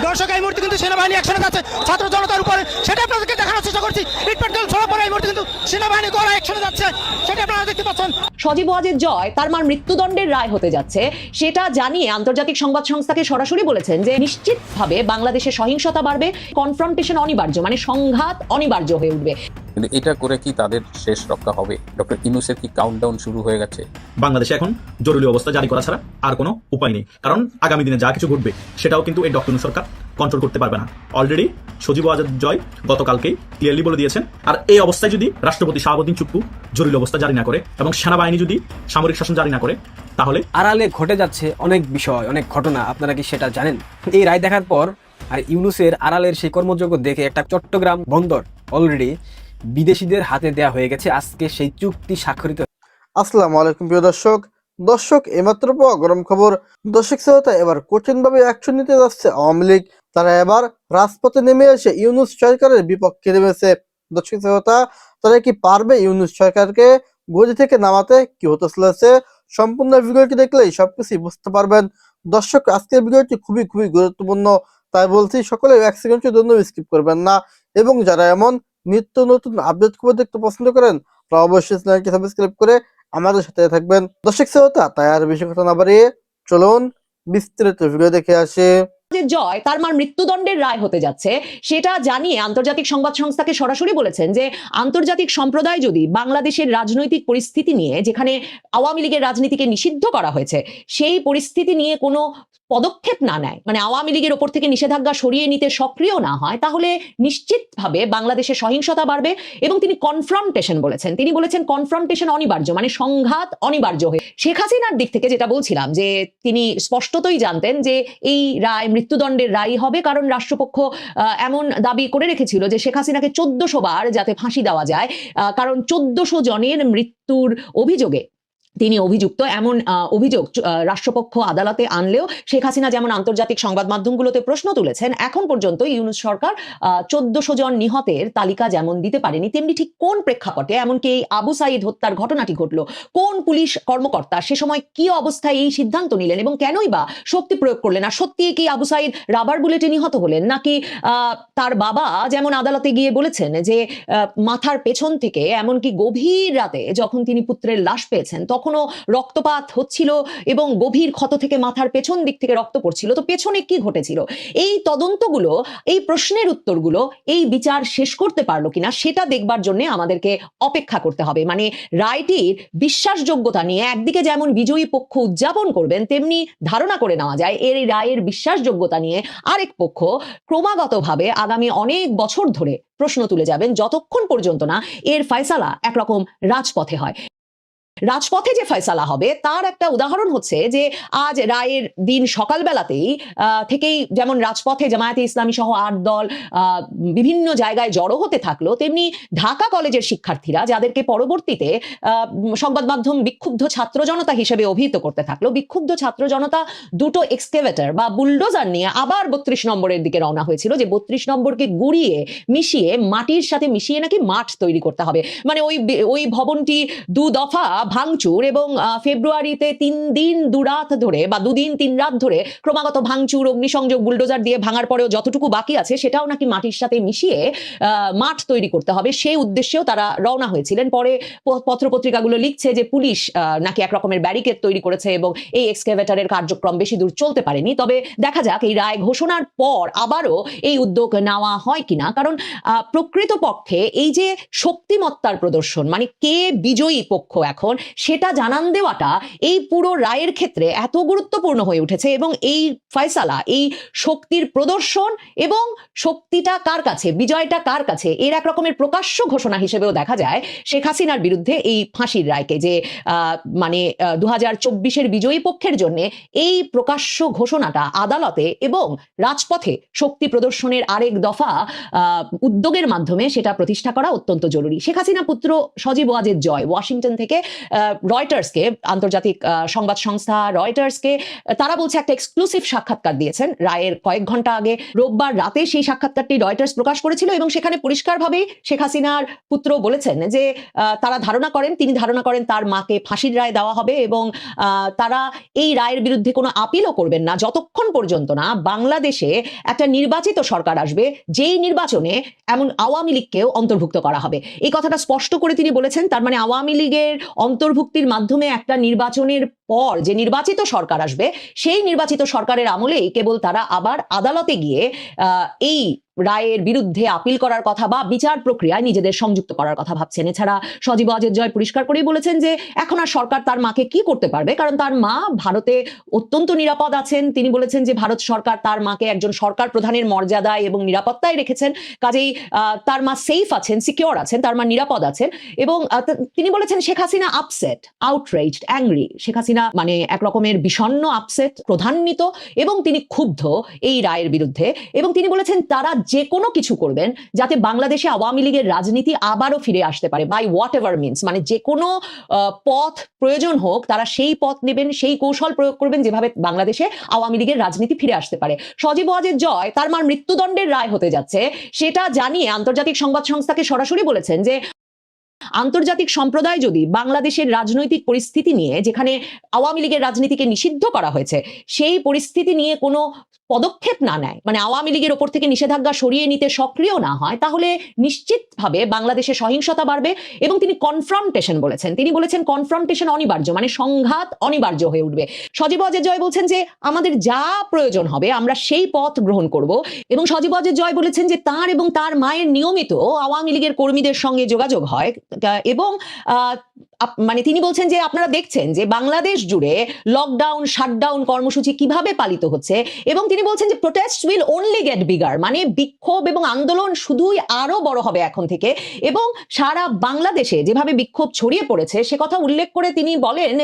দর্শক এই মুহূর্তে কিন্তু সেনাবাহিনী অ্যাকশনে যাচ্ছে ছাত্র জনতার উপরে, সেটা আপনাদেরকে দেখানোর চেষ্টা করছি। ইটপাটকেল ছোড়া পরে এই মুহূর্তে কিন্তু সেনাবাহিনী কড়া অ্যাকশনে যাচ্ছে, সেটা আপনারা দেখতে পাচ্ছেন। সজীব ওয়াজেদ জয় তার মার মৃত্যুদণ্ডের রায় হতে যাচ্ছে সেটা জানিয়ে আন্তর্জাতিক সংবাদ সংস্থাকে সরাসরি বলেছেন যে নিশ্চিতভাবে বাংলাদেশে সহিংসতা বাড়বে, কনফ্রন্টেশন অনিবার্য, মানে সংঘাত অনিবার্য হয়ে উঠবে। কিন্তু এটা করে কি তাদের শেষ রক্ষা হবে? ডক্টর ইউনূসের কি কাউন্টডাউন শুরু হয়ে গেছে? বাংলাদেশে এখন জরুরি অবস্থা জারি করা ছাড়া আর কোনো উপায় নেই, কারণ আগামী দিনে যা কিছু ঘটবে সেটাও কিন্তু এই ডক্টর ইউনূস সরকার কন্ট্রোল করতে পারবে না। অলরেডি সজীব ওয়াজেদ জয় গতকালকেই ক্লিয়ারলি বলে দিয়েছেন। আর এই অবস্থায় যদি রাষ্ট্রপতি শাহাবুদ্দিন চুপ্পু জরুরি অবস্থা জারি না করে এবং সেনাবাহিনী যদি সামরিক শাসন জারি না করে, তাহলে আড়ালে ঘটে যাচ্ছে অনেক বিষয়, অনেক ঘটনা। আপনারা কি সেটা জানেন? এই রায় দেখার পর আর ইউনূসের আড়ালের সেই কর্মযোগ্য দেখে একটা চট্টগ্রাম বন্দর অলরেডি বিদেশিদের হাতে দেয়া হয়ে গেছে। আজকে সেই চুক্তি স্বাক্ষরিত। আসসালামু আলাইকুম প্রিয় দর্শক এইমাত্র পাওয়া গরম খবর। দর্শক শ্রোতা, এবার কঠিনভাবে অ্যাকশন নিতে যাচ্ছে আওয়ামী লীগ। তারা এবার রাজপথে নেমে এসে ইউনূস সরকারের বিপক্ষে নেমেছে। দর্শক শ্রোতা, তারা কি পারবে ইউনূস সরকারকে গদি থেকে নামাতে? কি হতে চলেছে সম্পূর্ণ ভিডিওটি দেখলেই সবকিছু বুঝতে পারবেন। দর্শক, আজকের ভিডিওটি খুবই গুরুত্বপূর্ণ, তাই বলছি সকলে এক সেকেন্ডের জন্য স্কিপ করবেন না। এবং যারা এমন নিত্য নতুন আপডেট খবর দেখতে পছন্দ করেন তারা অবশ্যই চ্যানেলটি সাবস্ক্রাইব করে আমাদের সাথে থাকবেন। দর্শক শ্রোতা, তাই আর বেশি কথা না বাড়িয়ে চলুন বিস্তারিত ভিডিও দেখে আসে। জয় তার মার মৃত্যুদণ্ডের রায় হতে যাচ্ছে সেটা জানিয়ে আন্তর্জাতিক সংবাদ সংস্থাকে সরাসরি বলেছেন যে আন্তর্জাতিক সম্প্রদায় যদি বাংলাদেশের রাজনৈতিক পরিস্থিতি নিয়ে, যেখানে আওয়ামী লীগের রাজনীতিকে নিষিদ্ধ করা হয়েছে, সেই পরিস্থিতি নিয়ে কোনো পদক্ষেপ না নেয়, মানে আওয়ামী লীগের ওপর থেকে নিষেধাজ্ঞা সরিয়ে নিতে সক্রিয় না হয়, তাহলে নিশ্চিতভাবে বাংলাদেশে সহিংসতা বাড়বে। এবং তিনি কনফ্রন্টেশন বলেছেন, তিনি বলেছেন কনফ্রন্টেশন অনিবার্য, মানে সংঘাত অনিবার্য হয়ে। শেখ হাসিনার দিক থেকে যেটা বলছিলাম যে তিনি স্পষ্টতই জানতেন যে এই রায় মৃত্যুদণ্ডের রায় হবে, কারণ রাষ্ট্রপক্ষ এমন দাবি করে রেখেছিল যে শেখ হাসিনাকে 1400 বার যাতে ফাঁসি দেওয়া যায়, কারণ 1400 জনের মৃত্যুর অভিযোগে তিনি অভিযুক্ত। এমন অভিযোগ রাষ্ট্রপক্ষ আদালতে আনলেও শেখ হাসিনা যেমন আন্তর্জাতিক সংবাদ মাধ্যমগুলোতে প্রশ্ন তুলেছেন, এখন পর্যন্ত ইউনূস সরকার 1400 জন নিহতের তালিকা যেমন দিতে পারেনি, তেমনি ঠিক কোন প্রেক্ষাপটে, এমনকি এই আবু সাইদ হত্যার ঘটনাটি ঘটলো, কোন পুলিশ কর্মকর্তা সে সময় কি অবস্থায় এই সিদ্ধান্ত নিলেন এবং কেনই বা শক্তি প্রয়োগ করলেন, আর সত্যি কি আবু সাইদ রাবার বুলেটে নিহত হলেন, নাকি তার বাবা যেমন আদালতে গিয়ে বলেছেন যে মাথার পেছন থেকে, এমনকি গভীর রাতে যখন তিনি পুত্রের লাশ পেয়েছেন তখনও রক্তপাত হচ্ছিল এবং গভীর ক্ষত থেকে মাথার পেছন দিক থেকে রক্ত পড়ছিল, তো পেছনে কি ঘটেছিল? এই তদন্তগুলো, এই প্রশ্নের উত্তরগুলো এই বিচার শেষ করতে পারলো কিনা সেটা দেখবার জন্য আমাদেরকে অপেক্ষা করতে হবে। মানে রায়টির বিশ্বাসযোগ্যতা নিয়ে একদিকে যেমন বিজয়ী পক্ষ উদযাপন করবেন, তেমনি ধারণা করে নেওয়া যায় এই রায়ের বিশ্বাসযোগ্যতা নিয়ে আরেক পক্ষ ক্রমাগতভাবে আগামী অনেক বছর ধরে প্রশ্ন তুলে যাবেন, যতক্ষণ পর্যন্ত না এর ফয়সালা একরকম রাজপথে হয়। রাজপথে যে ফয়সালা হবে তার একটা উদাহরণ হচ্ছে যে আজ রায়ের দিন সকালবেলাতেই থেকেই যেমন রাজপথে জামায়াতে ইসলামী সহ 8 দল বিভিন্ন জায়গায় জড়ো হতে থাকলো, তেমনি ঢাকা কলেজের শিক্ষার্থীরা, যাদেরকে পরবর্তীতে সংবাদ মাধ্যম বিক্ষুব্ধ ছাত্র জনতা হিসেবে অভিহিত করতে থাকলো, বিক্ষুব্ধ ছাত্র জনতা দুটো এক্সকেভেটর বা বুলডোজার নিয়ে আবার 32 নম্বরের দিকে রওনা হয়েছিল, যে 32 নম্বরকে গুড়িয়ে মিশিয়ে মাটির সাথে মিশিয়ে নাকি মাঠ তৈরি করতে হবে। মানে ওই ভবনটি 2 দফা ভাঙচুর এবং ফেব্রুয়ারিতে 3 দিন 2 রাত ধরে বা 2 দিন 3 রাত ধরে ক্রমাগত ভাঙচুর, অগ্নিসংযোগ, বুলডোজার দিয়ে ভাঙার পরেও যতটুকু বাকি আছে সেটাও নাকি মাটির সাথে মিশিয়ে মাঠ তৈরি করতে হবে, সেই উদ্দেশ্যেও তারা রওনা হয়েছিলেন। পরে পত্রপত্রিকাগুলো লিখছে যে পুলিশ নাকি এক রকমের ব্যারিকেড তৈরি করেছে এবং এই এক্সকেভেটরের কার্যক্রম বেশি দূর চলতে পারেনি। তবে দেখা যাক এই রায় ঘোষণার পর আবারও এই উদ্যোগ নেওয়া হয় কিনা, কারণ প্রকৃতপক্ষে এই যে শক্তিমত্তার প্রদর্শন, মানে কে বিজয়ী পক্ষ এখন সেটা জানান দেওয়াটা এই পুরো রায়ের ক্ষেত্রে এত গুরুত্বপূর্ণ হয়ে উঠেছে। এবং এই ফয়সালা, এই শক্তির প্রদর্শন এবং শক্তিটা কার কাছে, বিজয়টা কার কাছে, এর এক রকমের প্রকাশ্য ঘোষণা হিসেবেও দেখা যায় শেখ হাসিনার বিরুদ্ধে এই ফাঁসির রায়কে, যে মানে 2024-এর বিজয়ী পক্ষের জন্য এই প্রকাশ্য ঘোষণাটা আদালতে এবং রাজপথে শক্তি প্রদর্শনের আরেক দফা উদ্যোগের মাধ্যমে সেটা প্রতিষ্ঠা করা অত্যন্ত জরুরি। শেখ হাসিনা পুত্র সজীব ওয়াজেদ জয় ওয়াশিংটন থেকে রয়টার্সকে, আন্তর্জাতিক সংবাদ সংস্থা রয়টার্সকে তারা বলছে একটা এক্সক্লুসিভ সাক্ষাৎকার দিয়েছেন রায়ের কয়েক ঘন্টা আগে। রোববার রাতে সেই সাক্ষাৎকারটি রয়টার্স প্রকাশ করেছিল এবং সেখানে পরিষ্কারভাবেই শেখ হাসিনার পুত্র বলেছেন যে তিনি ধারণা করেন তার মাকে ফাঁসির রায় দেওয়া হবে এবং তারা এই রায়ের বিরুদ্ধে কোনো আপিলও করবেন না যতক্ষণ পর্যন্ত না বাংলাদেশে একটা নির্বাচিত সরকার আসবে, যেই নির্বাচনে এমন আওয়ামী লীগকেও অন্তর্ভুক্ত করা হবে। এই কথাটা স্পষ্ট করে তিনি বলেছেন। তার মানে আওয়ামী লীগের অন্তর্ভুক্তির মাধ্যমে একটা নির্বাচনের পর যে নির্বাচিত সরকার আসবে, সেই নির্বাচিত সরকারের আমলেই কেবল তারা আবার আদালতে গিয়ে এই রায়ের বিরুদ্ধে আপিল করার কথা বা বিচার প্রক্রিয়ায় নিজেদের সংযুক্ত করার কথা ভাবছেন। এছাড়া সজীব ওয়াজেদ জয় পরিষ্কার করেই বলেছেন যে এখন আর সরকার তার মাকে কি করতে পারবে, কারণ তার মা ভারতে অত্যন্ত নিরাপদ আছেন। তিনি বলেছেন যে ভারত সরকার তার মাকে একজন সরকার প্রধানের মর্যাদায় এবং নিরাপত্তায় রেখেছেন, কাজেই তার মা সেফ আছেন, সিকিউর আছেন, তার মা নিরাপদ আছেন। এবং তিনি বলেছেন শেখ হাসিনা আপসেট, আউটরেজড, অ্যাংরি। শেখ হাসিনা মানে এক রকমের বিষণ্ণ, আপসেট, ক্রোধান্বিত এবং তিনি ক্ষুব্ধ এই রায়ের বিরুদ্ধে। এবং তিনি বলেছেন তারা যে কোনো কিছু করবেন যাতে বাংলাদেশে আওয়ামী লীগের রাজনীতি আবারও ফিরে আসতে পারে, বাই হোয়াট এভার মিনস, মানে যে কোনো পথ প্রয়োজন হোক তারা সেই পথ নেবেন, সেই কৌশল প্রয়োগ করবেন যেভাবে বাংলাদেশে আওয়ামী লীগের রাজনীতি ফিরে আসতে পারে। সজীব ওয়াজেদ জয় তার মার মৃত্যুদণ্ডের রায় হতে যাচ্ছে সেটা জানিয়ে আন্তর্জাতিক সংবাদ সংস্থাকে সরাসরি বলেছেন যে আন্তর্জাতিক সম্প্রদায় যদি বাংলাদেশের রাজনৈতিক পরিস্থিতি নিয়ে, যেখানে আওয়ামী লীগের রাজনীতিকে নিষিদ্ধ করা হয়েছে, সেই পরিস্থিতি নিয়ে কোনো পদক্ষেপ না নেয়, মানে আওয়ামী লীগের ওপর থেকে নিষেধাজ্ঞা সরিয়ে নিতে সক্রিয় না হয়, তাহলে নিশ্চিতভাবে বাংলাদেশে সহিংসতা বাড়বে। এবং তিনি কনফ্রন্টেশন বলেছেন, তিনি বলেছেন কনফ্রন্টেশন অনিবার্য, মানে সংঘাত অনিবার্য হয়ে উঠবে। সজীব ওয়াজেদ জয় বলছেন যে আমাদের যা প্রয়োজন হবে আমরা সেই পথ গ্রহণ করব। এবং সজীব ওয়াজেদ জয় বলেছেন যে তার এবং তার মায়ের নিয়মিত আওয়ামী লীগের কর্মীদের সঙ্গে যোগাযোগ হয় এবং মানে তিনি বলছেন যে আপনারা দেখছেন যে বাংলাদেশ জুড়ে লকডাউন, শাটডাউন কর্মসূচি কিভাবে পালিত হচ্ছে। এবং তিনি বলছেন যে protest will only get bigger, মানে বিক্ষোভ এবং আন্দোলন শুধুই আরো বড় হবে এখন থেকে। এবং সারা বাংলাদেশে যেভাবে বিক্ষোভ ছড়িয়ে পড়েছে সে কথা উল্লেখ করে তিনি বলেন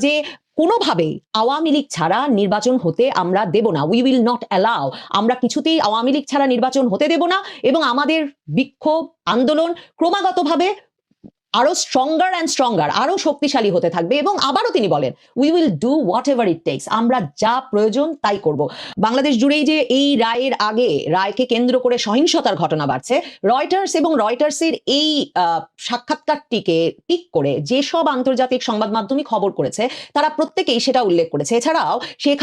যে কোনোভাবেই আওয়ামী লীগ ছাড়া নির্বাচন হতে আমরা দেব না, উই উইল নট অ্যালাউ, আমরা কিছুতেই আওয়ামী লীগ ছাড়া নির্বাচন হতে দেব না। এবং আমাদের বিক্ষোভ আন্দোলন ক্রমাগতভাবে আরো স্ট্রঙ্গার অ্যান্ড স্ট্রঙ্গার, আরো শক্তিশালী হতে থাকবে। এবং আবারও তিনি বলেন we will do what ever it tax, আমরা যা প্রয়োজন তাই করব। বাংলাদেশ জুড়েই যে এই রায়ের আগে রায়কে কেন্দ্র করে সহিংসতার ঘটনা বাড়ছে, রয়টার্স এবং রয়টার্সের এই সাক্ষাৎকারটিকে পিক করে যেসব আন্তর্জাতিক সংবাদ মাধ্যমে খবর করেছে তারা প্রত্যেকেই সেটা উল্লেখ করেছে। এছাড়াও শেখ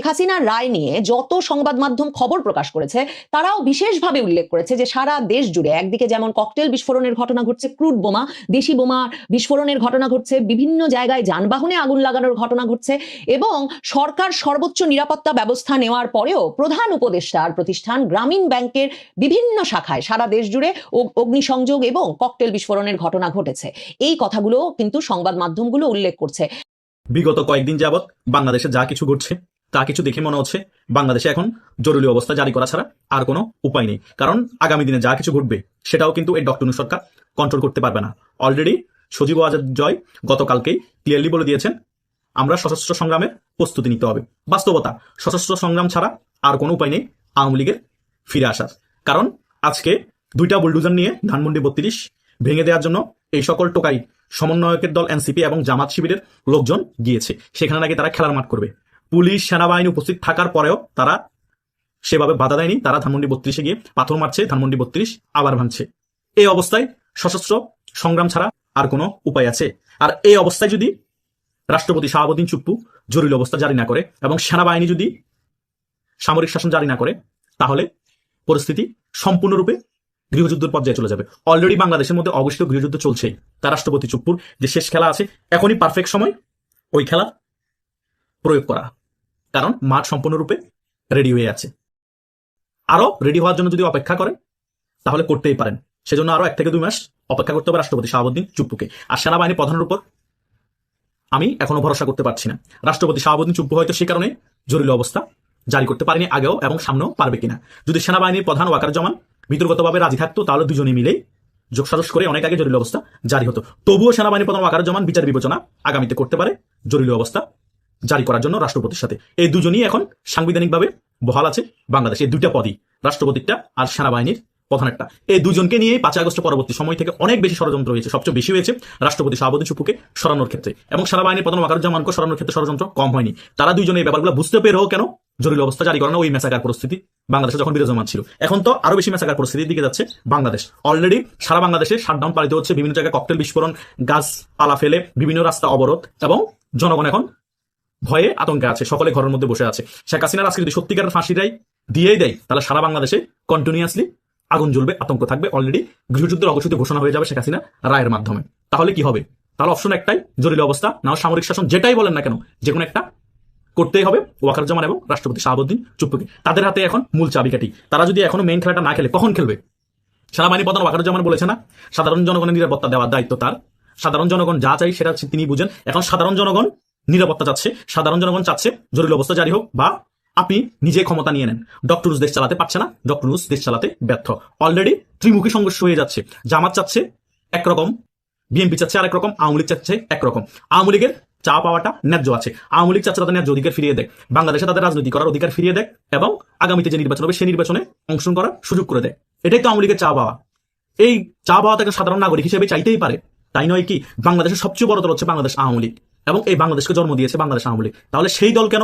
হাসিনার রায় নিয়ে যত সংবাদ মাধ্যম খবর প্রকাশ করেছে তারাও বিশেষভাবে উল্লেখ করেছে যে সারা দেশ জুড়ে একদিকে যেমন ককটেল বিস্ফোরণের ঘটনা ঘটছে, ক্রুড বোমা, দেশি বোমা বিস্ফোরণের ঘটনা ঘটছে, বিভিন্ন জায়গায় যানবাহনে আগুন লাগানোর ঘটনা ঘটছে। এবং সরকার সর্বোচ্চ নিরাপত্তা ব্যবস্থা নেওয়ার পরেও প্রধান উপদেষ্টার প্রতিষ্ঠান গ্রামীণ ব্যাংকের বিভিন্ন শাখায় সারা দেশ জুড়ে অগ্নিসংযোগ এবং ককটেল বিস্ফোরণের ঘটনা ঘটেছে। এই কথাগুলো কিন্তু সংবাদ মাধ্যমগুলো উল্লেখ করছে। বিগত কয়েকদিন যাবৎ বাংলাদেশে যা কিছু ঘটছে তা কিছু দেখে মনে হচ্ছে বাংলাদেশে এখন জরুরি অবস্থা জারি করা ছাড়া আর কোনো উপায় নেই। কারণ আগামী দিনে যা কিছু ঘটবে সেটাও কিন্তু এই ডক্টর ইউনূস সরকার কন্ট্রোল করতে পারবে না। অলরেডি সজীব ওয়াজেদ জয় গতকালকেই ক্লিয়ারলি বলে দিয়েছেন আমরা সশস্ত্র সংগ্রামের প্রস্তুতি নিতে হবে। বাস্তবতা, সশস্ত্র সংগ্রাম ছাড়া আর কোনো উপায় নেই আওয়ামী লীগের ফিরে আসার। কারণ আজকে 2টা বুলডোজার নিয়ে ধানমন্ডি 32 ভেঙে দেওয়ার জন্য এই সকল টোকাই সমন্বয়কের দল এনসিপি এবং জামাত শিবিরের লোকজন গিয়েছে। সেখানে নাকি তারা খেলার মাঠ করবে। পুলিশ সেনাবাহিনী উপস্থিত থাকার পরেও তারা সেভাবে বাধা দেয়নি। তারা ধানমন্ডি 32 গিয়ে পাথর মারছে, ধানমন্ডি 32 আবার ভাঙছে। এই অবস্থায় সশস্ত্র সংগ্রাম ছাড়া আর কোনো উপায় আছে? আর এই অবস্থায় যদি রাষ্ট্রপতি শাহাবুদ্দিন চুপ্পু জরুরি অবস্থা জারি না করে এবং সেনাবাহিনী যদি সামরিক শাসন জারি না করে, তাহলে পরিস্থিতি সম্পূর্ণরূপে গৃহযুদ্ধের পর্যায়ে চলে যাবে। অলরেডি বাংলাদেশের মধ্যে অঘোষিত গৃহযুদ্ধ চলছেই। তার রাষ্ট্রপতি চুপ্পুর যে শেষ খেলা আছে, এখনই পারফেক্ট সময় ওই খেলা প্রয়োগ করা, কারণ মাঠ সম্পূর্ণরূপে রেডি হয়ে আছে। আরো রেডি হওয়ার জন্য যদি অপেক্ষা করেন তাহলে করতেই পারেন। সেজন্য আরো 1 থেকে 2 মাস অপেক্ষা করতে হবে রাষ্ট্রপতি শাহাবুদ্দিন চুপ্পুকে। আর সেনাবাহিনী প্রধানের উপর আমি এখনো ভরসা করতে পারছি না। রাষ্ট্রপতি শাহাবুদ্দিন চুপ্পু হয়তো সে কারণে জরুরি অবস্থা জারি করতে পারেনি আগেও, এবং সামনেও পারবে কিনা। যদি সেনাবাহিনীর প্রধান ওয়াকারুজ্জামান ভিতরগতভাবে রাজি থাকতো তাহলে দুজনে মিলেই যোগসাজশ করে অনেক আগে জরুরি অবস্থা জারি হতো। তবুও সেনাবাহিনী প্রধান ওয়াকারুজ্জামান বিচার বিবেচনা আগামীতে করতে পারে জরুরি অবস্থা জারি করার জন্য রাষ্ট্রপতির সাথে। এই দুজনই এখন সাংবিধানিকভাবে বহাল আছে বাংলাদেশে। 2টা পদই, রাষ্ট্রপতিটা আর সেনাবাহিনীর প্রধান একটা। এই দুজনকে নিয়েই 5 আগস্ট পরবর্তী সময় থেকে অনেক বেশি ষড়যন্ত্র হয়েছে। সবচেয়ে বেশি হয়েছে রাষ্ট্রপতি শাহাবুদ্দিন চুপ্পুকে সরানোর ক্ষেত্রে, এবং সেনাবাহিনীর প্রধান ওয়াকারুজ্জামানকে সরানোর ক্ষেত্রে ষড়যন্ত্র কম হয়নি। তারা দুজনে এই ব্যাপারগুলো বুঝতে পেরেও কেন জরুরি অবস্থা জারি করানো, ওই মেসাকার পরিস্থিতি বাংলাদেশে যখন বিরাজমান ছিল। এখন তো আরো বেশি মেসাকার পরিস্থিতির দিকে যাচ্ছে বাংলাদেশ। অলরেডি সারা বাংলাদেশে শাটডাউন পালিত হচ্ছে, বিভিন্ন জায়গায় ককটেল বিস্ফোরণ, গাছপালা ফেলে বিভিন্ন রাস্তা অবরোধ, এবং জনগণ এখন ভয়ে আতঙ্কে আছে, সকলে ঘরের মধ্যে বসে আছে। শেখ হাসিনার আজকে যদি সত্যিকারের ফাঁসি দিয়েই দেয়, তাহলে সারা বাংলাদেশে কন্টিনিউয়াসলি আগুন জ্বলবে, আতঙ্ক থাকবে। অলরেডি গৃহযুদ্ধের অঘোষিত ঘোষণা হয়ে যাবে শেখ হাসিনা রায়ের মাধ্যমে। তাহলে কি হবে? তাহলে অপশন একটাই, জরুরি অবস্থা, না সামরিক শাসন, যেটাই বলেন না কেন, যে কোনো একটা করতেই হবে ওয়াকারুজ্জামান এবং রাষ্ট্রপতি শাহাবুদ্দিন চুপ্পুকে। তাদের হাতে এখন মূল চাবিকাঠি। তারা যদি এখনো মেইন খেলাটা না খেলে, কখন খেলবে? সেনাবাহিনী প্রধান ওয়াকারুজ্জামান বলেছে না, সাধারণ জনগণের নিরাপত্তা দেওয়ার দায়িত্ব তার। সাধারণ জনগণ যা চাই সেটা তিনি বুঝেন। এখন সাধারণ জনগণ নিরাপত্তা চাচ্ছে, সাধারণ জনগণ চাচ্ছে জরুরি অবস্থা জারি হোক, বা আপনি নিজে ক্ষমতা নিয়ে নেন। ডক্টর ইউনূস দেশ চালাতে পারছে না, ডক্টর ইউনূস দেশ চালাতে ব্যর্থ। অলরেডি ত্রিমুখী সংঘর্ষ হয়ে যাচ্ছে। জামাত চাচ্ছে একরকম, বিএনপি চাচ্ছে আরেক রকম, আওয়ামী লীগ চাচ্ছে একরকম। আওয়ামী লীগের চা পাওয়াটা ন্যায্য আছে, আওয়ামী লীগ চাচ্ছে তাদের ন্যায্য অধিকার ফিরিয়ে দেয়, বাংলাদেশে তাদের রাজনীতি করার অধিকার ফিরিয়ে দেয়, এবং আগামীতে যে নির্বাচন হবে সেই নির্বাচনে অংশগ্রহণ করার সুযোগ করে দেয়। এটাই তো আওয়ামী লীগের চা পাওয়া। এই চা পাওয়া তাকে সাধারণ নাগরিক হিসেবে চাইতেই পারে, তাই নয় কি? বাংলাদেশের সবচেয়ে বড় দল হচ্ছে বাংলাদেশ আওয়ামী লীগ, এবং এই বাংলাদেশকে জন্ম দিয়েছে বাংলাদেশ আওয়ামী লীগ। তাহলে সেই দল কেন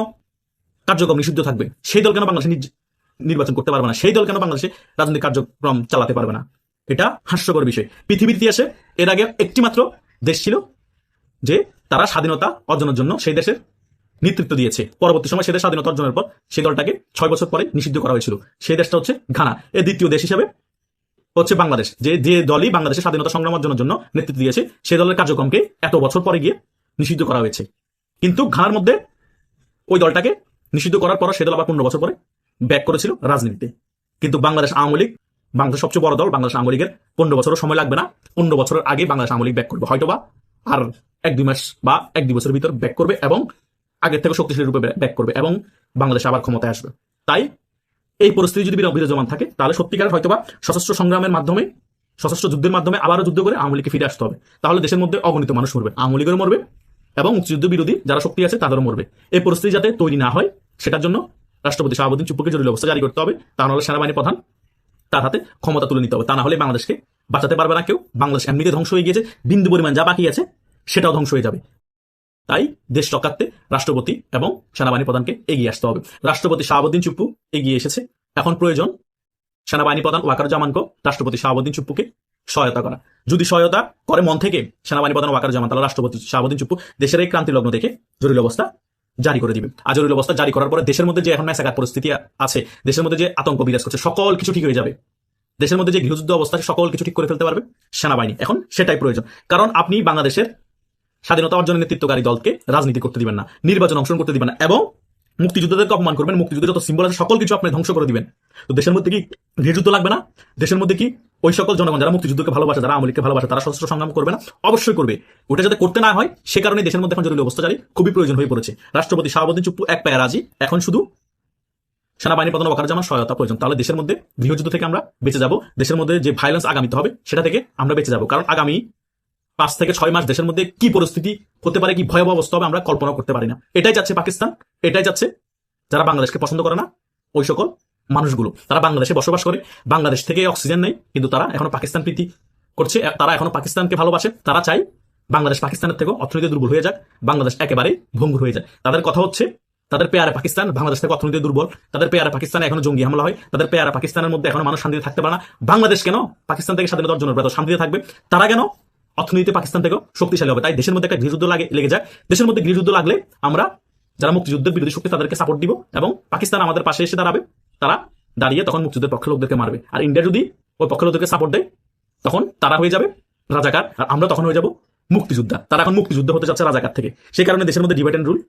কার্যক্রম নিষিদ্ধ থাকবে? সেই দল কেন বাংলাদেশে নির্বাচন করতে পারবে না? সেই দল কেন বাংলাদেশে রাজনৈতিক কার্যক্রম চালাতে পারবে না? এটা হাস্যকর বিষয়। পৃথিবীর ইতিহাসে এর আগে একটি মাত্র দেশ ছিল যে তারা স্বাধীনতা অর্জনের জন্য সেই দেশের নেতৃত্ব দিয়েছে। পরবর্তী সময় সে দেশ স্বাধীনতা অর্জনের পর সেই দলটাকে 6 বছর পরে নিষিদ্ধ করা হয়েছিল। সেই দেশটা হচ্ছে ঘানা। এর দ্বিতীয় দেশ হিসেবে হচ্ছে বাংলাদেশ, যে দলই বাংলাদেশের স্বাধীনতা সংগ্রাম অর্জনের জন্য নেতৃত্ব দিয়েছে, সেই দলের কার্যক্রমকে এত বছর পরে গিয়ে নিষিদ্ধ করা হয়েছে। কিন্তু ঘানার মধ্যে ওই দলটাকে নিষিদ্ধ করার পর সে দল আবার 15 বছর পরে ব্যাক করেছিল রাজনীতিতে। কিন্তু বাংলাদেশ আওয়ামী লীগ, বাংলাদেশের সবচেয়ে বড় দল বাংলাদেশ আওয়ামী লীগের 15 বছরও সময় লাগবে না। 15 বছরের আগে বাংলাদেশ আওয়ামী লীগ ব্যাক করবে, হয়তোবা আর 1-2 মাস বা 1-2 বছরের ভিতর ব্যাক করবে, এবং আগের থেকে শক্তিশালী রূপে ব্যাক করবে, এবং বাংলাদেশ আবার ক্ষমতায় আসবে। তাই এই পরিস্থিতি যদি বিরাজমান থাকে, তাহলে সত্যিকার হয়তোবা সশস্ত্র সংগ্রামের মাধ্যমে, সশস্ত্র যুদ্ধের মাধ্যমে আবারও যুদ্ধ করে আওয়ামী লীগকে ফিরে আসতে হবে। তাহলে দেশের মধ্যে অগণিত মানুষ মরবে, আওয়ামী লীগেরও মরবে, এবং মুক্তিযুদ্ধ বিরোধী যারা শক্তি আছে তাদেরও মরবে। এই পরিস্থিতি যাতে তৈরি না হয়, সেটার জন্য রাষ্ট্রপতি শাহাবুদ্দিন চুপ্পুকে জরুরি অবস্থা জারি করতে হবে। তা নাহলে সেনাবাহিনী প্রধান তার হাতে ক্ষমতা তুলে নিতে হবে। তা না হলে বাংলাদেশকে বাঁচাতে পারবে না কেউ। বাংলাদেশ এমনিতে ধ্বংস হয়ে গিয়েছে, বিন্দু পরিমাণ যা বাকি আছে সেটাও ধ্বংস হয়ে যাবে। তাই দেশ রক্ষার্থে রাষ্ট্রপতি এবং সেনাবাহিনী প্রধানকে এগিয়ে আসতে হবে। রাষ্ট্রপতি শাহাবুদ্দিন চুপ্পু এগিয়ে এসেছে, এখন প্রয়োজন সেনাবাহিনী প্রধান ওয়াকারুজ্জামানকে রাষ্ট্রপতি শাহাবুদ্দিন চুপ্পুকে সহায়তা করা। যদি সহায়তা করে মন থেকে সেনাবাহিনী প্রধান ওয়াকারুজ্জামান, তাহলে রাষ্ট্রপতি শাহাবুদ্দিন চুপ্পু দেশের এই ক্রান্তি লগ্ন দেখে জরুরি অবস্থা জারি করে দিবে। আর জরুরি অবস্থা জারি করার পরে দেশের মধ্যে যে এখন ম্যাসাকার পরিস্থিতি আছে, দেশের মধ্যে যে আতঙ্ক বিরাজ করছে, সকল কিছু ঠিক হয়ে যাবে। দেশের মধ্যে যে গৃহযুদ্ধ অবস্থা, সকল কিছু ঠিক করে ফেলতে পারবে সেনাবাহিনী। এখন সেটাই প্রয়োজন, কারণ আপনি বাংলাদেশের স্বাধীনতা অর্জনের নেতৃত্বকারী দলকে রাজনীতি করতে দিবেন না, নির্বাচন অংশগ্রহণ করতে দিবেন না, এবং মুক্তিযুদ্ধদেরকে অপমান করবেন, মুক্তিযুদ্ধের যত সিম্বল আছে সকল কিছু আপনি ধ্বংস করে দিবেন। তো দেশের মধ্যে কি গৃহযুদ্ধ লাগবে না? দেশের মধ্যে কি ওই সকল জনগণ যারা মুক্তিযুদ্ধকে ভালোবাসে, যারা আওয়ামী লীগকে ভালোবাসে, তারা সশস্ত্র সংগ্রাম করবে না? অবশ্যই করবে। ওটা যাতে করতে না হয়, সে কারণে দেশের মধ্যে এখন জরুরি অবস্থা জারি খুবই প্রয়োজন হয়ে পড়েছে। রাষ্ট্রপতি শাহাবুদ্দিন চুপ্পু এক পায়ে রাজি, এখন শুধু সেনাবাহিনী প্রধান ওয়াকারুজ্জামান সহায়তা প্রয়োজন। তাহলে দেশের মধ্যে গৃহযুদ্ধ থেকে আমরা বেঁচে যাব, দেশের মধ্যে যে ভায়োলেন্স আগামীতে হবে সেটা থেকে আমরা বেঁচে যাব। কারণ আগামী 5 থেকে 6 মাস দেশের মধ্যে কি পরিস্থিতি হতে পারে, কি ভয়াবহ অবস্থা হবে, আমরা কল্পনা করতে পারি না। এটাই চাচ্ছে পাকিস্তান, এটাই চাচ্ছে যারা বাংলাদেশকে পছন্দ করে না ওই সকল মানুষগুলো। তারা বাংলাদেশে বসবাস করে, বাংলাদেশ থেকে অক্সিজেন নেই, কিন্তু তারা এখনো পাকিস্তান প্রীতি করছে, তারা এখনো পাকিস্তানকে ভালোবাসে। তারা চায় বাংলাদেশ পাকিস্তানের থেকেও অর্থনীতি দুর্বল হয়ে যাক, বাংলাদেশ একেবারে ভঙ্গুর হয়ে যায়। তাদের কথা হচ্ছে তাদের পেয়ারে পাকিস্তান বাংলাদেশ থেকে অর্থনীতি দুর্বল, তাদের পেয়ারে পাকিস্তানে এখনো জঙ্গি হামলা হয়, তাদের পেয়ারে পাকিস্তানের মধ্যে এখনো মানুষ শান্তিতে থাকতে পারে না। বাংলাদেশ কেন পাকিস্তান থেকে স্বাধীনতা অর্জনের পর শান্তিতে থাকবে? তারা কেন অর্থনীতি পাকিস্তান থেকেও শক্তিশালী হবে? তাই দেশের মধ্যে একটা গৃহযুদ্ধ লেগে যায়। দেশের মধ্যে গৃহযুদ্ধ লাগলে আমরা যারা মুক্তিযুদ্ধের বিরোধী শক্তি তাদেরকে সাপোর্ট দিব, এবং পাকিস্তান আমাদের পাশে এসে দাঁড়াবে। তারা দাঁড়িয়ে তখন মুক্তিযুদ্ধের পক্ষের লোকদেরকে মারবে। আর ইন্ডিয়া যদি ওই পক্ষের লোকদেরকে সাপোর্ট দেয়, তখন তারা হয়ে যাবে রাজাকার, আর আমরা তখন হয়ে যাব মুক্তিযোদ্ধা। তারা এখন মুক্তিযুদ্ধ হতে যাচ্ছে রাজাকার থেকে। সেই কারণে দেশের মধ্যে ডিভাইড এন্ড রুল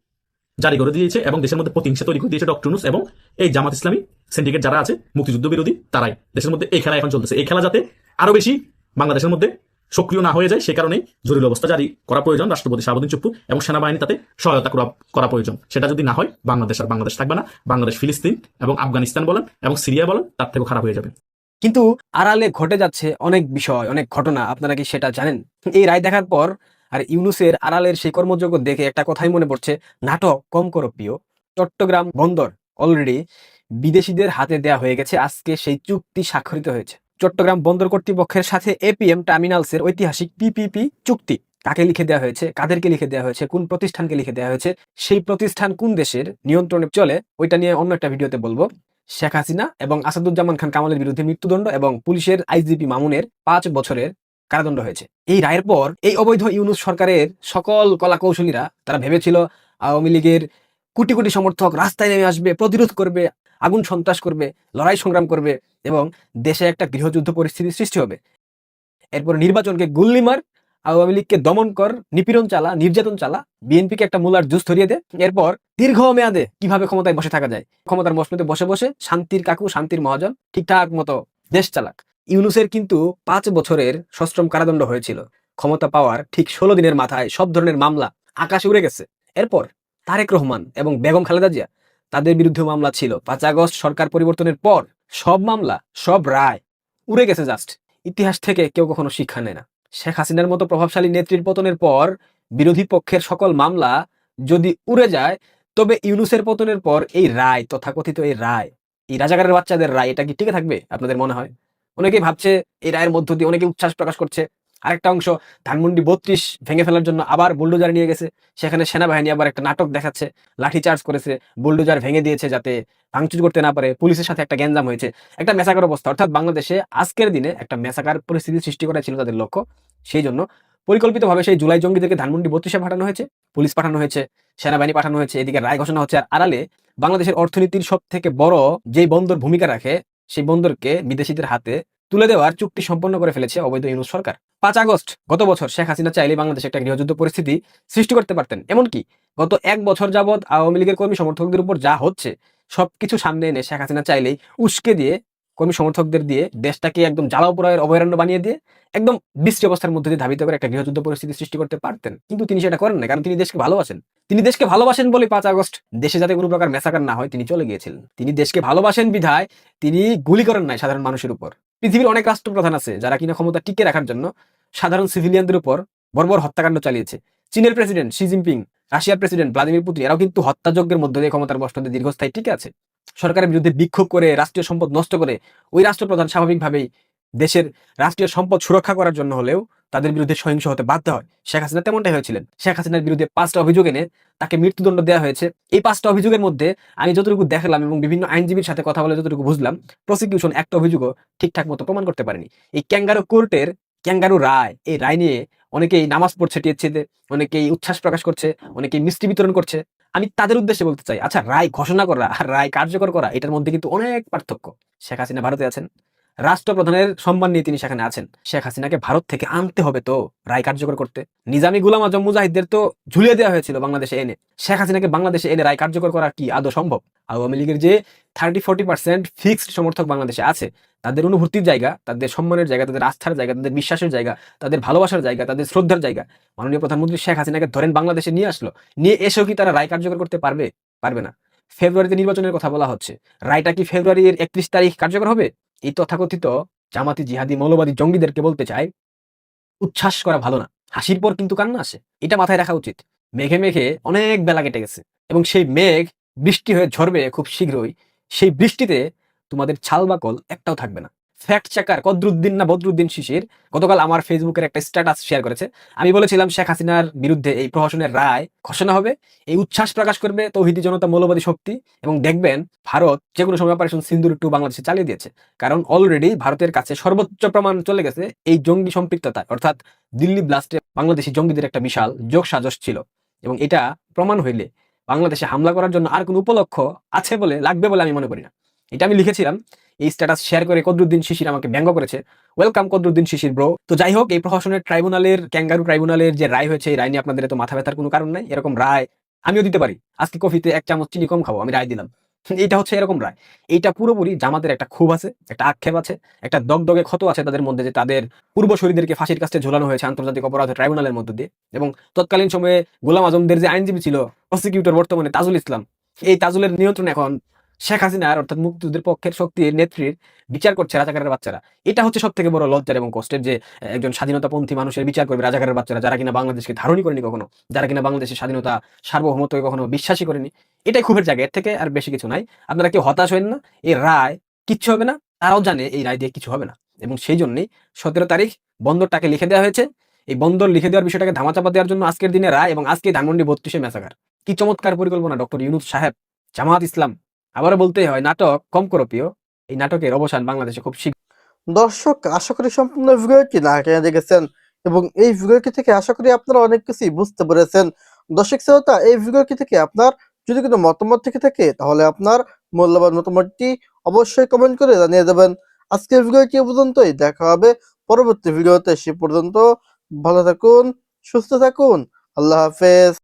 জারি করে দিয়েছে, এবং দেশের মধ্যে প্রতিহিংসা তৈরি করে দিয়েছে ডক্টর ইউনূস এবং এই জামাত ইসলামী সিন্ডিকেট যারা আছে মুক্তিযুদ্ধ বিরোধী, তারাই। দেশের মধ্যে এই খেলা এখন চলতেছে। এই খেলা যাতে আরো বেশি বাংলাদেশের মধ্যে সক্রিয় না হয়ে যায়, সে কারণেই জরুরি অবস্থা জারি করা প্রয়োজন। রাষ্ট্রপতি শাহাবুদ্দিন চুপ্পু এবং সেনাবাহিনী তাতে সহায়তা করা প্রয়োজন। সেটা যদি না হয়, বাংলাদেশ আর বাংলাদেশ থাকবে না। বাংলাদেশ ফিলিস্তিন এবং আফগানিস্তান বলেন এবং সিরিয়া বলেন, তার থেকেও খারাপ হয়ে যাবে। কিন্তু আড়ালে ঘটে যাচ্ছে অনেক বিষয়, অনেক ঘটনা, আপনারা কি সেটা জানেন? এই রায় দেখার পর আর ইউনূসের আড়ালের সেই কর্মযোগ্য দেখে একটা কথাই মনে পড়ছে, নাটক কম করো প্রিয়। চট্টগ্রাম বন্দর অলরেডি বিদেশিদের হাতে দেয়া হয়ে গেছে, আজকে সেই চুক্তি স্বাক্ষরিত হয়েছে। চট্টগ্রাম বন্দর কর্তৃপক্ষের সাথে এপিএম টার্মিনালসের ঐতিহাসিক পিপিপি চুক্তি কাকে লিখে দেওয়া হয়েছে, কাদেরকে লিখে দেওয়া হয়েছে, কোন প্রতিষ্ঠানকে লিখে দেওয়া হয়েছে, সেই প্রতিষ্ঠান কোন দেশের নিয়ন্ত্রণে চলে, ওইটা নিয়ে অন্য একটা ভিডিওতে বলবো। শেখ হাসিনা এবং আসাদুজ্জামান খান কামালের বিরুদ্ধে মৃত্যুদণ্ড এবং পুলিশের আইজিপি মামুনের 5 বছরের কারাদণ্ড হয়েছে। এই রায়ের পর এই অবৈধ ইউনূস সরকারের সকল কলা কৌশলীরা তারা ভেবেছিল আওয়ামী লীগের কোটি কোটি সমর্থক রাস্তায় নেমে আসবে, প্রতিরোধ করবে, আগুন সন্ত্রাস করবে, লড়াই সংগ্রাম করবে এবং দেশে একটা গৃহযুদ্ধ পরিস্থিতির সৃষ্টি হবে। এরপর নির্বাচনকে গুল্লি মার, আওয়ামী লীগকে দমন কর, নিপীড়ন চালা, নির্যাতন চালা, বিএনপিকে একটা মূলার জুস ধরিয়ে দে। এরপর দীর্ঘ মেয়াদে কিভাবে ক্ষমতায় বসে থাকা যায়, ক্ষমতার মসনদে বসে বসে শান্তির কাকু, শান্তির মহাজন ঠিকঠাক মতো দেশ চালাক। ইউনূসের কিন্তু 5 বছরের সশ্রম কারাদণ্ড হয়েছিল। ক্ষমতা পাওয়ার ঠিক 16 দিনের মাথায় সব ধরনের মামলা আকাশে উড়ে গেছে। এরপর তারেক রহমান এবং বেগম খালেদা জিয়া তাদের বিরুদ্ধে মামলা ছিল। 5 আগস্ট সরকার পরিবর্তনের পর সব মামলা, সব রায় উড়ে গেছে জাস্ট। ইতিহাস থেকে কেউ কখনো শিক্ষা নেয় না। শেখ হাসিনার মতো প্রভাবশালী নেত্রীর পতনের পর বিরোধী পক্ষের সকল মামলা যদি উড়ে যায়, তবে ইউনূসের পতনের পর এই রায়, তথাকথিত এই রায়, এই রাজাকারের বাচ্চাদের রায়, এটা কি টিকে থাকবে আপনাদের মনে হয়? অনেকেই ভাবছে এই রায়ের মধ্য দিয়ে, অনেকে উচ্ছ্বাস প্রকাশ করছে। আরেকটা অংশ ধানমন্ডি 32 ভেঙে ফেলার জন্য আবার বুলডোজার নিয়ে গেছে, সেখানে সেনাবাহিনী আবার একটা নাটক দেখাচ্ছে, লাঠি চার্জ করেছে, বুলডোজার ভেঙে দিয়েছে যাতে ভাঙচুর করতে না পারে, পুলিশের সাথে একটা গ্যাঞ্জাম হয়েছে, একটা মেসাকার অবস্থা। অর্থাৎ বাংলাদেশে আজকের দিনে একটা মেসাকার পরিস্থিতি সৃষ্টি করা ছিল তাদের লক্ষ্য। সেই জন্য পরিকল্পিতভাবে সেই জুলাই জঙ্গিদেরকে ধানমন্ডি 32-এ পাঠানো হয়েছে, পুলিশ পাঠানো হয়েছে, সেনাবাহিনী পাঠানো হয়েছে, এদিকে রায় ঘোষণা হচ্ছে। আর আড়ালে বাংলাদেশের অর্থনীতির সব থেকে বড় যেই বন্দর ভূমিকা রাখে, সেই বন্দরকে বিদেশিদের হাতে তুলে দেওয়ার চুক্তি সম্পন্ন করে ফেলেছে অবৈধ ইউনূস সরকার। 5 আগস্ট গত বছর শেখ হাসিনা চাইলে বাংলাদেশে একটা গৃহযুদ্ধ পরিস্থিতি সৃষ্টি করতে পারতেন। এমনকি গত 1 বছর যাবৎ আওয়ামী লীগের কর্মী সমর্থকদের উপর যা হচ্ছে সবকিছু সামনে এনে শেখ হাসিনা চাইলেই উস্কে দিয়ে, কর্মী সমর্থকদের দিয়ে দেশটাকে একদম জ্বালাও পোড়ায়ের অভয়ারণ্য বানিয়ে দিয়ে একদম বিশ্রী অবস্থার মধ্যে দিয়ে ধাবিত করে একটা গৃহযুদ্ধ পরিস্থিতি সৃষ্টি করতে পারতেন। কিন্তু তিনি সেটা করেন না, কারণ তিনি দেশকে ভালোবাসেন। তিনি দেশকে ভালোবাসেন বলে 5 আগস্ট দেশে যাতে কোনো প্রকার মেসাকার না হয় তিনি চলে গিয়েছিলেন। তিনি দেশকে ভালোবাসেন বিধায় তিনি গুলি করেন নাই সাধারণ মানুষের উপর। পৃথিবীর অনেক রাষ্ট্রপ্রধান আছে যারা কিনা ক্ষমতা টিকে রাখার জন্য সাধারণ সিভিলিয়ানদের উপর বর্বর হত্যাকাণ্ড চালিয়েছে। চীনের প্রেসিডেন্ট শি জিনপিং, রাশিয়ার প্রেসিডেন্ট ভ্লাদিমির পুতিন, এরাও কিন্তু হত্যাযজ্ঞের মধ্যে দিয়ে ক্ষমতার মসনদে দীর্ঘস্থায়ী টিকে আছে। সরকারের বিরুদ্ধে বিক্ষোভ করে, রাষ্ট্রীয় সম্পদ নষ্ট করে ওই রাষ্ট্রপ্রধান স্বাভাবিকভাবেই দেশের রাষ্ট্রীয় সম্পদ সুরক্ষা করার জন্য হলেও তাদের বিরুদ্ধে সহিংস হতে বাধ্য হয়। শেখ হাসিনা তেমনটাই হয়েছিলেন। শেখ হাসিনার বিরুদ্ধে 5টা অভিযোগ এনে তাকে মৃত্যুদণ্ড দেওয়া হয়েছে। এই 5টা অভিযোগের মধ্যে আমি যতটুকু দেখলাম এবং বিভিন্ন আইনজীবীর সাথে কথা বলে যতটুকু বুঝলাম, প্রসিকিউশন একটা অভিযোগও ঠিকঠাক মতো প্রমাণ করতে পারেনি। এই ক্যাঙ্গারু কোর্টের ক্যাঙ্গারু রায়, এই রায় নিয়ে অনেকেই নামাজ পড়ছে টিএসসিতে, অনেকেই উচ্ছ্বাস প্রকাশ করছে, অনেকেই মিষ্টি বিতরণ করছে। আমি তাদের উদ্দেশ্যে বলতে চাই, আচ্ছা, রায় ঘোষণা করা আর রায় কার্যকর করা এটার মধ্যে কিন্তু অনেক পার্থক্য। শেখ হাসিনা ভারতে আছেন, রাষ্ট্রপ্রধানের সম্মান নিয়ে তিনি সেখানে আছেন। শেখ হাসিনাকে ভারত থেকে আনতে হবে তো রায় কার্যকর করতে। নিজামী গোলাম আজম মুজাহিদদের তো ঝুলিয়ে দেওয়া হয়েছিল বাংলাদেশে এনে। শেখ হাসিনাকে বাংলাদেশে এনে রায় কার্যকর করা কি আদৌ সম্ভব? আওয়ামী লীগের যে 30-40% ফিক্সড সমর্থক বাংলাদেশে আছে, তাদের অনুভূতির জায়গা, তাদের সম্মানের জায়গা, তাদের আস্থার জায়গা, তাদের বিশ্বাসের জায়গা, তাদের ভালোবাসার জায়গা, তাদের শ্রদ্ধার জায়গা মাননীয় প্রধানমন্ত্রী শেখ হাসিনাকে ধরেন বাংলাদেশে নিয়ে আসলো, নিয়ে এসেও কি তারা রায় কার্যকর করতে পারবে? পারবে না। ফেব্রুয়ারিতে নির্বাচনের কথা বলা হচ্ছে, রায়টা কি ফেব্রুয়ারির 31 তারিখ কার্যকর হবে? এই তথাকথিত জামাতি, জিহাদি, মৌলবাদী জঙ্গিদেরকে বলতে চাই, উচ্ছ্বাস করা ভালো না, হাসির পর কিন্তু কান্না আসে, এটা মাথায় রাখা উচিত। মেঘে মেঘে অনেক বেলা কেটে গেছে এবং সেই মেঘ বৃষ্টি হয়ে ঝরবে খুব শীঘ্রই। সেই বৃষ্টিতে তোমাদের ছাল বাকল একটাও থাকবে না। ফ্যাক্ট চেকার কদরুদ্দিন না বদরুদ্দিন শিশির গতকাল আমার ফেসবুকের একটা স্ট্যাটাস শেয়ার করেছে। আমি বলেছিলাম শেখ হাসিনার বিরুদ্ধে এই প্রহসনের রায় ঘোষণা হবে, এই উচ্ছ্বাস প্রকাশ করবে তৌহিদি জনতা, মৌলবাদী শক্তি, এবং দেখবেন ভারত যে কোনো সময় অপারেশন সিন্দুর 2 বাংলাদেশে চালিয়ে দিয়েছে। কারণ অলরেডি ভারতের কাছে সর্বোচ্চ প্রমাণ চলে গেছে এই জঙ্গি সম্পৃক্ততা, অর্থাৎ দিল্লি ব্লাস্টে বাংলাদেশি জঙ্গিদের একটা বিশাল যোগ সাজশ ছিল। এবং এটা প্রমাণ হইলে বাংলাদেশে হামলা করার জন্য আর কোনো উপলক্ষ আছে বলে লাগবে বলে আমি মনে করি না। এটা আমি লিখেছিলাম, এই স্ট্যাটাস শেয়ার করে কদরুদ্দিন শিশির আমাকে ব্যঙ্গ করেছে। ওয়েলকাম কদরুদ্দিন শিশির ব্রো। তো যাই হোক, এই প্রহসনের ট্রাইব্যুনালের, ক্যাঙ্গারু ট্রাইব্যুনালের যে রায় হয়েছে, এই রায় নিয়ে আপনাদের তো মাথা ব্যথার কোনো কারণ নাই। এরকম রায় আমিও দিতে পারি। আজকে কফিতে 1 চামচ চিনি কম খাবো, আমি রায় দিলাম। এইটা হচ্ছে এরকম রায়। এইটা পুরোপুরি জামাতের একটা ক্ষোভ আছে, একটা আক্ষেপ আছে, একটা দগদগে ক্ষত আছে তাদের মধ্যে, যে তাদের পূর্বসূরীদেরকে ফাঁসির কাছে ঝোলানো হয়েছে আন্তর্জাতিক অপরাধ ট্রাইব্যুনালের মধ্যে দিয়ে। এবং তৎকালীন সময়ে গোলাম আজমদের যে আইনজীবী ছিল, প্রসিকিউটর বর্তমানে তাজুল ইসলাম, এই তাজুলের নিয়ন্ত্রণ এখন শেখ হাসিনার, অর্থাৎ মুক্তিযুদ্ধের পক্ষের শক্তির নেত্রীর বিচার করছে রাজাকারের বাচ্চারা। এটা হচ্ছে সব থেকে বড় লজ্জার এবং কষ্টের, যে একজন স্বাধীনতাপন্থী মানুষের বিচার করবে রাজাকারের বাচ্চারা, যারা কিনা বাংলাদেশকে ধারণই করেনি কখনো, যারা কিনা বাংলাদেশের স্বাধীনতা, সার্বভৌমত্বকে কখনো বিশ্বাসই করেনি। এটাই ক্ষোভের জায়গা, এর থেকে আর বেশি কিছু নাই। আপনারা কেউ হতাশ হবেন না, এই রায় কিচ্ছু হবে না, তারাও জানে এই রায় দিয়ে কিছু হবে না। এবং সেই জন্যই 17 তারিখ বন্দরটাকে লিখে দেওয়া হয়েছে। এই বন্দর লিখে দেওয়ার বিষয়টাকে ধামাচাপা দেওয়ার জন্য আজকের দিনে রায় এবং আজকে ধানমন্ডি 32-এ মেসাকার। কি চমৎকার পরিকল্পনা ডক্টর ইউনূস সাহেব, জামাত ইসলাম। আবারও বলতে হয়, নাটক কম করো প্রিয়। এই নাটকের অবসান বাংলাদেশে খুব শীঘ্র। দর্শক আশা করি সম্পূর্ণ ভিডিওটি না টেনে দেখেছেন এবং এই ভিডিওটি থেকে আশা করি আপনারা অনেক কিছুই বুঝতে পেরেছেন। দর্শক শ্রোতা, এই ভিডিওটি থেকে আপনার যদি কোনো মতামত থেকে থাকে তাহলে আপনার মূল্যবান মতামতটি অবশ্যই কমেন্ট করে জানিয়ে দেবেন। আজকের ভিডিওটি এ পর্যন্তই, দেখা হবে পরবর্তী ভিডিওতে। সে পর্যন্ত ভালো থাকুন, সুস্থ থাকুন, আল্লাহ হাফেজ।